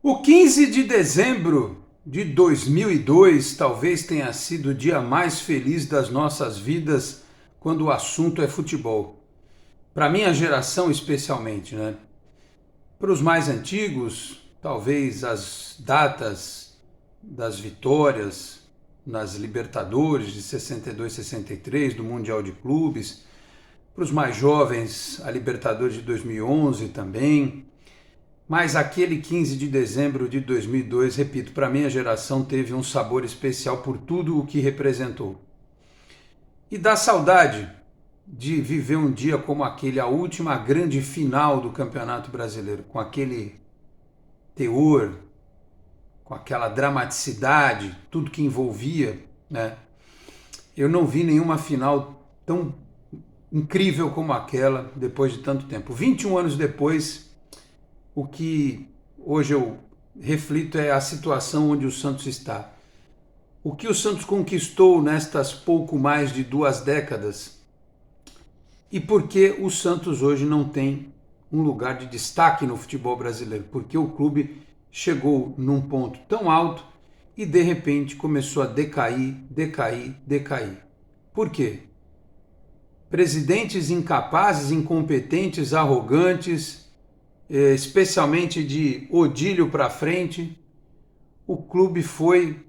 O 15 de dezembro de 2002 talvez tenha sido o dia mais feliz das nossas vidas quando o assunto é futebol. Para minha geração, especialmente, né? Para os mais antigos, talvez as datas das vitórias nas Libertadores de 62, 63, do Mundial de Clubes. Para os mais jovens, a Libertadores de 2011 também. Mas aquele 15 de dezembro de 2002, repito, para minha geração teve um sabor especial por tudo o que representou. E dá saudade de viver um dia como aquele, a última grande final do Campeonato Brasileiro, com aquele teor, com aquela dramaticidade, tudo que envolvia, né? Eu não vi nenhuma final tão incrível como aquela depois de tanto tempo. 21 anos depois, o que hoje eu reflito é a situação onde o Santos está. O que o Santos conquistou nestas pouco mais de 2 décadas e por que o Santos hoje não tem um lugar de destaque no futebol brasileiro. Porque o clube chegou num ponto tão alto e de repente começou a decair, decair, decair. Por quê? Presidentes incapazes, incompetentes, arrogantes, especialmente de Odílio para frente, o clube foi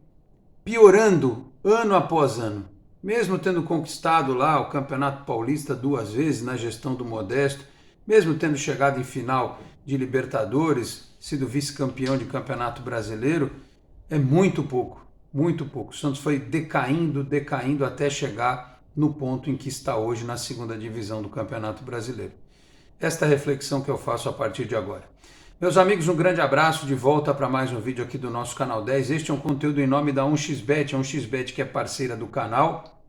piorando ano após ano. Mesmo tendo conquistado lá o Campeonato Paulista 2 vezes na gestão do Modesto, mesmo tendo chegado em final de Libertadores, sido vice-campeão de Campeonato Brasileiro, é muito pouco, muito pouco. O Santos foi decaindo, decaindo até chegar no ponto em que está hoje na segunda divisão do Campeonato Brasileiro. Esta é a reflexão que eu faço a partir de agora. Meus amigos, um grande abraço, de volta para mais um vídeo aqui do nosso canal 10. Este é um conteúdo em nome da 1xBet, a 1xBet que é parceira do canal,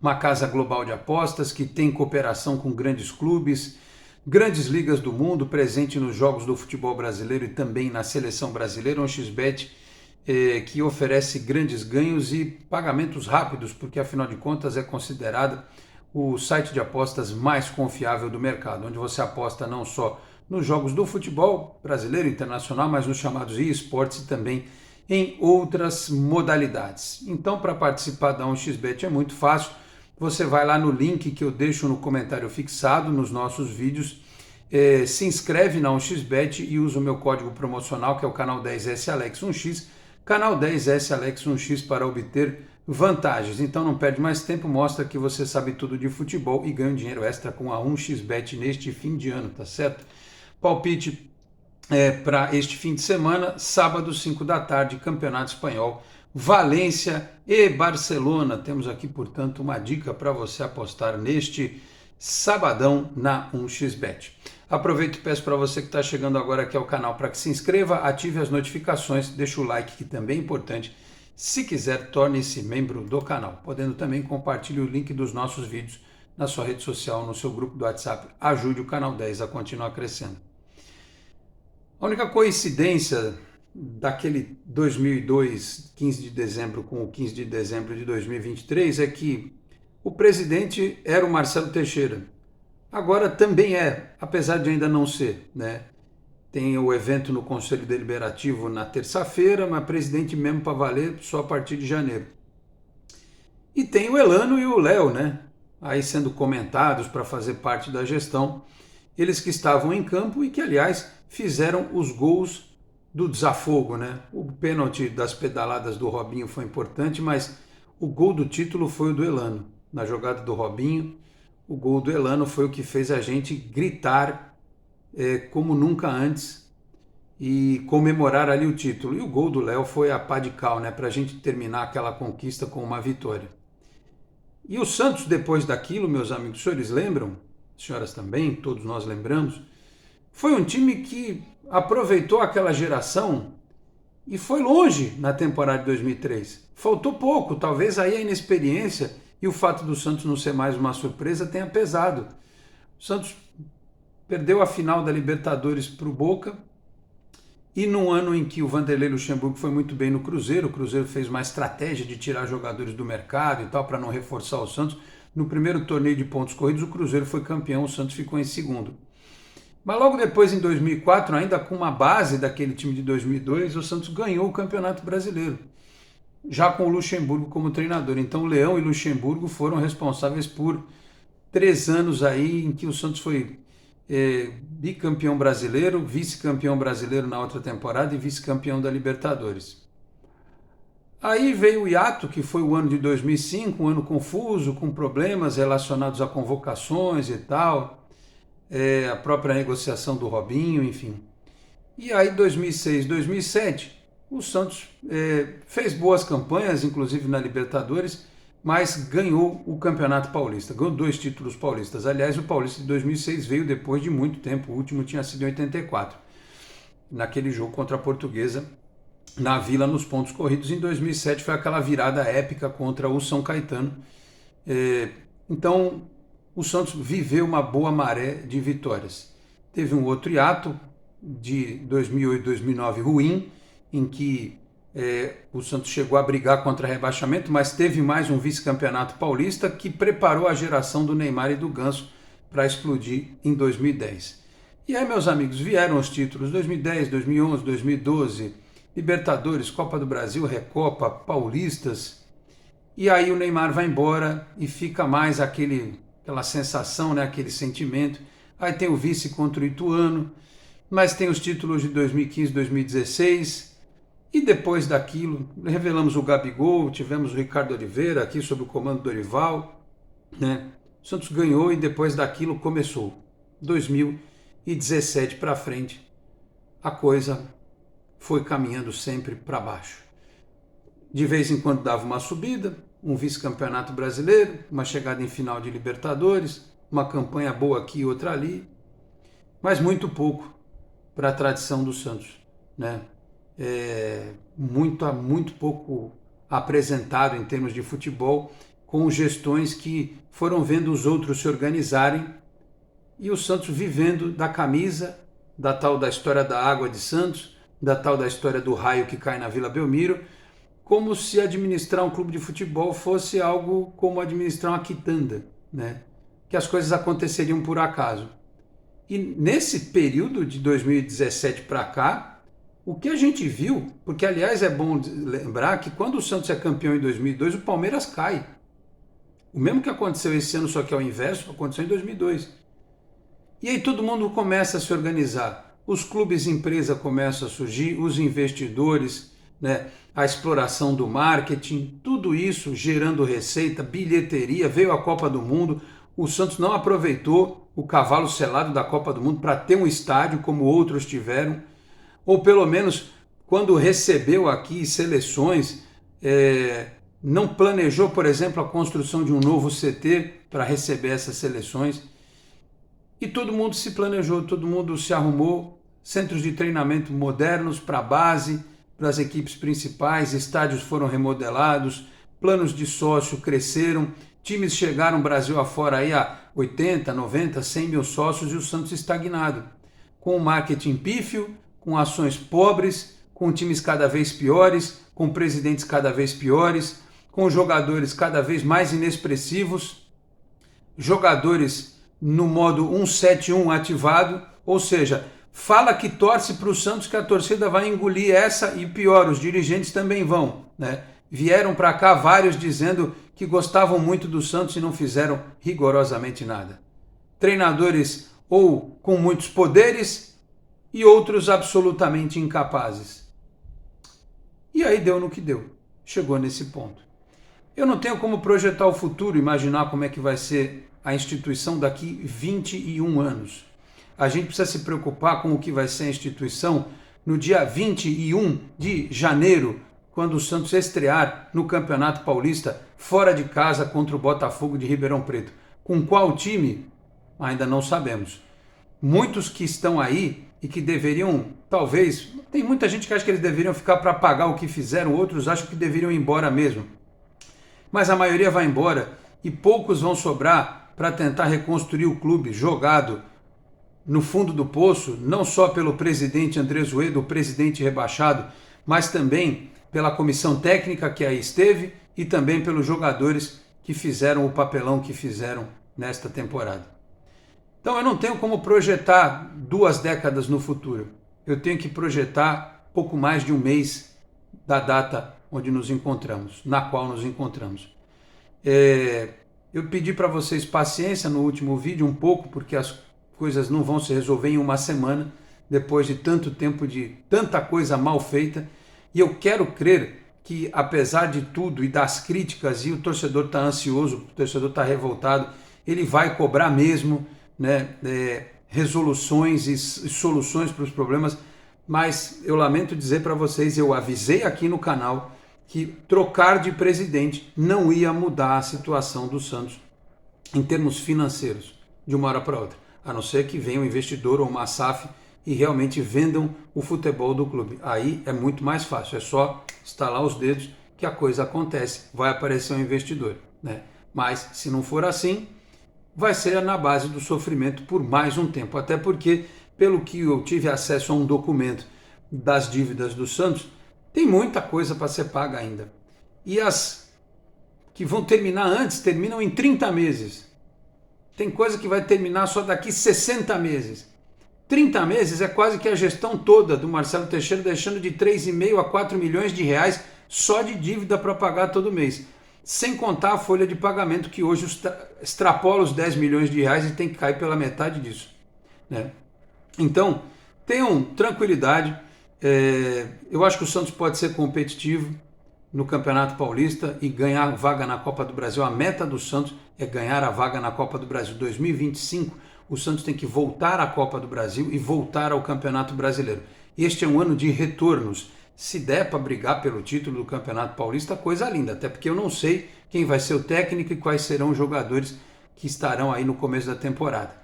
uma casa global de apostas que tem cooperação com grandes clubes, grandes ligas do mundo, presente nos jogos do futebol brasileiro e também na seleção brasileira. 1xBet que oferece grandes ganhos e pagamentos rápidos, porque afinal de contas é considerada o site de apostas mais confiável do mercado, onde você aposta não só nos jogos do futebol brasileiro e internacional, mas nos chamados esportes e também em outras modalidades. Então, para participar da 1xBet é muito fácil, você vai lá no link que eu deixo no comentário fixado nos nossos vídeos, se inscreve na 1xBet e usa o meu código promocional, que é o canal 10SAlex1x, canal 10SAlex1x, para obter vantagens. Então não perde mais tempo, mostra que você sabe tudo de futebol e ganha um dinheiro extra com a 1xBet neste fim de ano, tá certo? Palpite para este fim de semana, sábado, 5 da tarde, Campeonato Espanhol, Valência e Barcelona. Temos aqui, portanto, uma dica para você apostar neste sabadão na 1xBet. Aproveito e peço para você que está chegando agora aqui ao canal para que se inscreva, ative as notificações, deixe o like, que também é importante. Se quiser, torne-se membro do canal, podendo também compartilhar o link dos nossos vídeos na sua rede social, no seu grupo do WhatsApp. Ajude o canal 10 a continuar crescendo. A única coincidência daquele 2002, 15 de dezembro, com o 15 de dezembro de 2023 é que o presidente era o Marcelo Teixeira. Agora também é, apesar de ainda não ser, né? Tem o evento no Conselho Deliberativo na terça-feira, mas presidente mesmo para valer só a partir de janeiro. E tem o Elano e o Léo, né? Aí sendo comentados para fazer parte da gestão. Eles que estavam em campo e que, aliás, fizeram os gols do desafogo, né? O pênalti das pedaladas do Robinho foi importante, mas o gol do título foi o do Elano. Na jogada do Robinho, o gol do Elano foi o que fez a gente gritar como nunca antes e comemorar ali o título. E o gol do Léo foi a pá de cal, né? Para a gente terminar aquela conquista com uma vitória. E o Santos, depois daquilo, meus amigos, os senhores lembram? Senhoras também, todos nós lembramos, foi um time que aproveitou aquela geração e foi longe na temporada de 2003. Faltou pouco, talvez aí a inexperiência e o fato do Santos não ser mais uma surpresa tenha pesado. O Santos perdeu a final da Libertadores para o Boca e num ano em que o Vanderlei Luxemburgo foi muito bem no Cruzeiro, o Cruzeiro fez uma estratégia de tirar jogadores do mercado e tal para não reforçar o Santos. No primeiro torneio de pontos corridos, o Cruzeiro foi campeão, o Santos ficou em segundo. Mas logo depois, em 2004, ainda com uma base daquele time de 2002, o Santos ganhou o Campeonato Brasileiro, já com o Luxemburgo como treinador. Então, Leão e Luxemburgo foram responsáveis por 3 anos aí em que o Santos foi bicampeão brasileiro, vice-campeão brasileiro na outra temporada e vice-campeão da Libertadores. Aí veio o hiato, que foi o ano de 2005, um ano confuso, com problemas relacionados a convocações e tal, a própria negociação do Robinho, enfim. E aí 2006, 2007, o Santos fez boas campanhas, inclusive na Libertadores, mas ganhou o Campeonato Paulista, ganhou 2 títulos paulistas. Aliás, o Paulista de 2006 veio depois de muito tempo, o último tinha sido em 84, naquele jogo contra a Portuguesa, na Vila, nos pontos corridos. Em 2007 foi aquela virada épica contra o São Caetano. Então, o Santos viveu uma boa maré de vitórias. Teve um outro hiato de 2008, 2009 ruim, em que o Santos chegou a brigar contra rebaixamento, mas teve mais um vice-campeonato paulista que preparou a geração do Neymar e do Ganso para explodir em 2010. E aí, meus amigos, vieram os títulos 2010, 2011, 2012, Libertadores, Copa do Brasil, Recopa, Paulistas. E aí o Neymar vai embora e fica mais aquela sensação, né, aquele sentimento. Aí tem o vice contra o Ituano, mas tem os títulos de 2015, 2016. E depois daquilo, revelamos o Gabigol, tivemos o Ricardo Oliveira aqui sob o comando do Dorival, né? O Santos ganhou e depois daquilo começou. 2017 para frente, a coisa foi caminhando sempre para baixo. De vez em quando dava uma subida, um vice-campeonato brasileiro, uma chegada em final de Libertadores, uma campanha boa aqui e outra ali, mas muito pouco para a tradição do Santos, né? Muito pouco apresentado em termos de futebol, com gestões que foram vendo os outros se organizarem e o Santos vivendo da camisa, da tal da história da água de Santos, da tal da história do raio que cai na Vila Belmiro, como se administrar um clube de futebol fosse algo como administrar uma quitanda, né? Que as coisas aconteceriam por acaso. E nesse período de 2017 para cá, o que a gente viu, porque aliás é bom lembrar que quando o Santos é campeão em 2002, o Palmeiras cai. O mesmo que aconteceu esse ano, só que ao inverso, aconteceu em 2002. E aí todo mundo começa a se organizar. Os clubes empresa começam a surgir, os investidores, né, a exploração do marketing, tudo isso gerando receita, bilheteria, veio a Copa do Mundo. O Santos não aproveitou o cavalo selado da Copa do Mundo para ter um estádio como outros tiveram, ou pelo menos quando recebeu aqui seleções, não planejou, por exemplo, a construção de um novo CT para receber essas seleções. E todo mundo se planejou, todo mundo se arrumou, centros de treinamento modernos para a base, para as equipes principais, estádios foram remodelados, planos de sócio cresceram, times chegaram Brasil afora aí a 80, 90, 100 mil sócios e o Santos estagnado, com o marketing pífio, com ações pobres, com times cada vez piores, com presidentes cada vez piores, com jogadores cada vez mais inexpressivos, jogadores no modo 171 ativado, ou seja, fala que torce para o Santos que a torcida vai engolir essa e pior, os dirigentes também vão, né? Vieram para cá vários dizendo que gostavam muito do Santos e não fizeram rigorosamente nada. Treinadores ou com muitos poderes e outros absolutamente incapazes. E aí deu no que deu, chegou nesse ponto. Eu não tenho como projetar o futuro, imaginar como é que vai ser a instituição daqui 21 anos. A gente precisa se preocupar com o que vai ser a instituição no dia 21 de janeiro, quando o Santos estrear no Campeonato Paulista, fora de casa contra o Botafogo de Ribeirão Preto. Com qual time? Ainda não sabemos. Muitos que estão aí e que deveriam, talvez, tem muita gente que acha que eles deveriam ficar para pagar o que fizeram, outros acham que deveriam ir embora mesmo. Mas a maioria vai embora e poucos vão sobrar para tentar reconstruir o clube jogado no fundo do poço, não só pelo presidente André Zoedo, o presidente rebaixado, mas também pela comissão técnica que aí esteve e também pelos jogadores que fizeram o papelão que fizeram nesta temporada. Então eu não tenho como projetar 2 décadas no futuro. Eu tenho que projetar pouco mais de um mês da data onde nos encontramos, na qual nos encontramos. Eu pedi para vocês paciência no último vídeo um pouco, porque as coisas não vão se resolver em uma semana, depois de tanto tempo de tanta coisa mal feita. E eu quero crer que, apesar de tudo e das críticas, e o torcedor está ansioso, o torcedor está revoltado, ele vai cobrar mesmo, né, resoluções e soluções para os problemas. Mas eu lamento dizer para vocês, eu avisei aqui no canal que trocar de presidente não ia mudar a situação do Santos em termos financeiros de uma hora para outra, a não ser que venha um investidor ou uma SAF e realmente vendam o futebol do clube. Aí é muito mais fácil, é só estalar os dedos que a coisa acontece, vai aparecer um investidor, né? Mas se não for assim, vai ser na base do sofrimento por mais um tempo, até porque, pelo que eu tive acesso a um documento das dívidas do Santos, tem muita coisa para ser paga ainda. E as que vão terminar antes, terminam em 30 meses. Tem coisa que vai terminar só daqui 60 meses. 30 meses é quase que a gestão toda do Marcelo Teixeira, deixando de 3,5 a 4 milhões de reais só de dívida para pagar todo mês. Sem contar a folha de pagamento, que hoje extrapola os 10 milhões de reais e tem que cair pela metade disso, né? Então, tenham tranquilidade. Eu acho que o Santos pode ser competitivo no Campeonato Paulista e ganhar vaga na Copa do Brasil. A meta do Santos é ganhar a vaga na Copa do Brasil. 2025, o Santos tem que voltar à Copa do Brasil e voltar ao Campeonato Brasileiro. Este é um ano de retornos. Se der para brigar pelo título do Campeonato Paulista, coisa linda, até porque eu não sei quem vai ser o técnico e quais serão os jogadores que estarão aí no começo da temporada.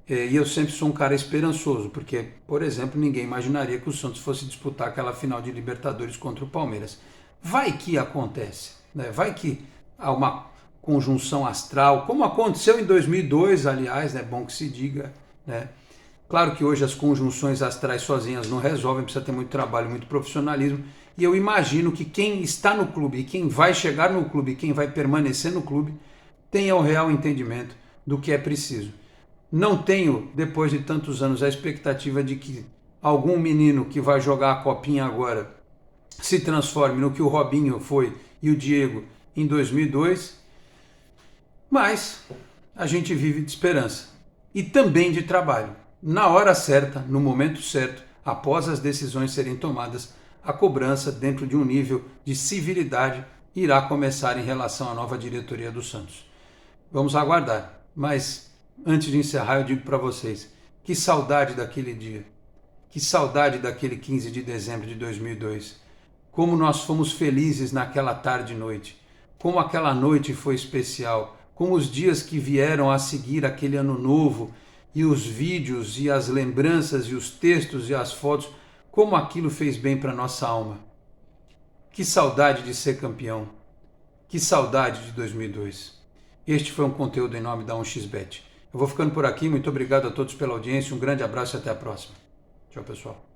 E eu sempre sou um cara esperançoso, porque, por exemplo, ninguém imaginaria que o Santos fosse disputar aquela final de Libertadores contra o Palmeiras. Vai que acontece, né? Vai que há uma conjunção astral, como aconteceu em 2002, aliás, é bom que se diga, né? Claro que hoje as conjunções astrais sozinhas não resolvem, precisa ter muito trabalho, muito profissionalismo, e eu imagino que quem está no clube, e quem vai chegar no clube, e quem vai permanecer no clube, tenha o real entendimento do que é preciso. Não tenho, depois de tantos anos, a expectativa de que algum menino que vai jogar a copinha agora se transforme no que o Robinho foi e o Diego em 2002, mas a gente vive de esperança e também de trabalho. Na hora certa, no momento certo, após as decisões serem tomadas, a cobrança dentro de um nível de civilidade irá começar em relação à nova diretoria do Santos. Vamos aguardar, mas antes de encerrar eu digo para vocês, que saudade daquele dia, que saudade daquele 15 de dezembro de 2002, como nós fomos felizes naquela tarde e noite, como aquela noite foi especial, como os dias que vieram a seguir aquele ano novo, e os vídeos e as lembranças e os textos e as fotos, como aquilo fez bem para nossa alma. Que saudade de ser campeão, que saudade de 2002. Este foi um conteúdo em nome da 1xBet. Eu vou ficando por aqui, muito obrigado a todos pela audiência, um grande abraço e até a próxima. Tchau, pessoal.